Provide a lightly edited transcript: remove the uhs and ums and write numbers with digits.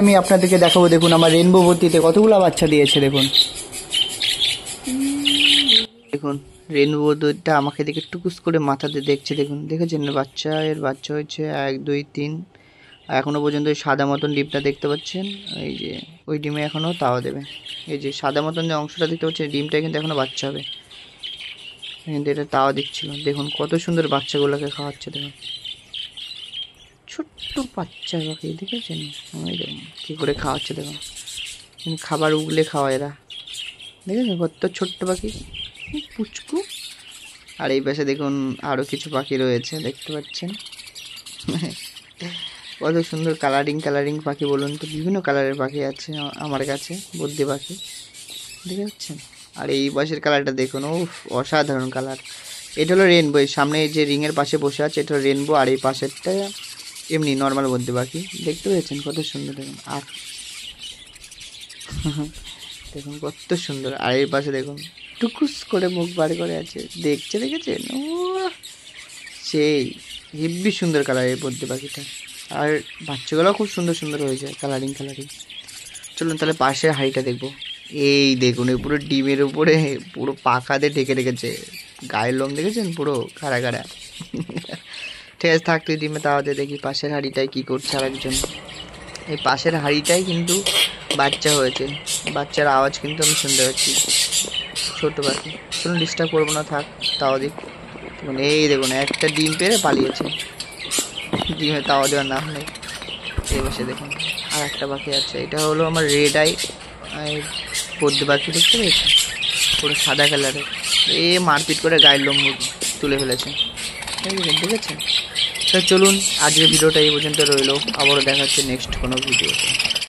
আমি আপনাদেরকে দেখাবো, দেখুন আমার রেনবো ভর্তিতে কতগুলো বাচ্চা দিয়েছে। দেখুন দেখুন রেনবো দুধটা আমাকে দেখে টুকুস করে মাথাতে দেখছে। দেখুন দেখেছেন এর বাচ্চা হয়েছে 1 2 3। এখনো পর্যন্ত ওই সাদা মতন ডিমটা দেখতে পাচ্ছেন, এই যে ওই ডিমে এখনো তাও দেবে। এই যে সাদা মতন যে অংশটা দেখতে পাচ্ছেন ডিমটা কিন্তু এখনো বাচ্চা হবে, কিন্তু এটা তাও দিচ্ছিল। দেখুন কত সুন্দর বাচ্চাগুলোকে খাওয়াচ্ছে। দেখুন ছোট্ট বাচ্চা পাখি দেখেছেন, ওই দেখুন কী করে খাওয়াচ্ছে। দেখুন খাবার উগলে খাওয়ায় এরা, দেখেছেন কত ছোট্ট পাখি পুচকু। আর এই পাশে দেখুন আরও কিছু পাখি রয়েছে, দেখতে পাচ্ছেন কত সুন্দর কালারিং পাখি বলুন তো। বিভিন্ন কালারের পাখি আছে আমার কাছে, বদ্রি পাখি দেখতে পাচ্ছেন। আর এই পাশের কালারটা দেখুন, ও অসাধারণ কালার। এটা হলো রেনবো। এই সামনে যে রিংয়ের পাশে বসে আছে এটা হলো রেনবো, আর এই পাশেরটা এমনি নর্মাল বদ্রি পাখি। দেখতে পেয়েছেন কত সুন্দর দেখুন। আর দেখুন কত সুন্দর। আর এই পাশে দেখুন টুকুস করে মুখ বার করে আছে, দেখছে, দেখেছেন? ও সেই হেব্বি সুন্দর কালার এই বদ্রি পাখিটা। আর বাচ্চাগুলোও খুব সুন্দর সুন্দর হয়ে যায়, কালারিং। চলুন তাহলে পাশের হাঁড়িটা দেখবো। এই দেখুন এই পুরো ডিমের উপরে পুরো পাখা দিয়ে ঢেকে রেখেছে, গায়ের লোম দেখেছেন পুরো খাড়া খাড়া। ঠিক আছে থাক, তুই ডিমে তাওয়াতে দেখি পাশের হাঁড়িটায় কী করছে আর একজন। এই পাশের হাঁড়িটাই কিন্তু বাচ্চা হয়েছে, বাচ্চার আওয়াজ কিন্তু আমি শুনতে পাচ্ছি। ছোট পাখি, চলুন ডিস্টার্ব করবো না, থাক তাও দিক। দেখুন এই দেখুন একটা ডিম পেরে পালিয়েছে, ডিমে তাওয়া দেওয়ার নাম নেই। এই বসে দেখুন আর একটা পাখি আছে, এটা হলো আমার রেড আই বদ্রি পাখি, দেখতে পেয়েছি পুরো সাদা কালারের। এ মারপিট করে গায়ের লোম তুলে ফেলেছে, দেখেছেন? তো চলুন আজকের ভিডিওটা এই পর্যন্ত রইলো, আবারও দেখা হচ্ছে নেক্সট কোনো ভিডিওতে।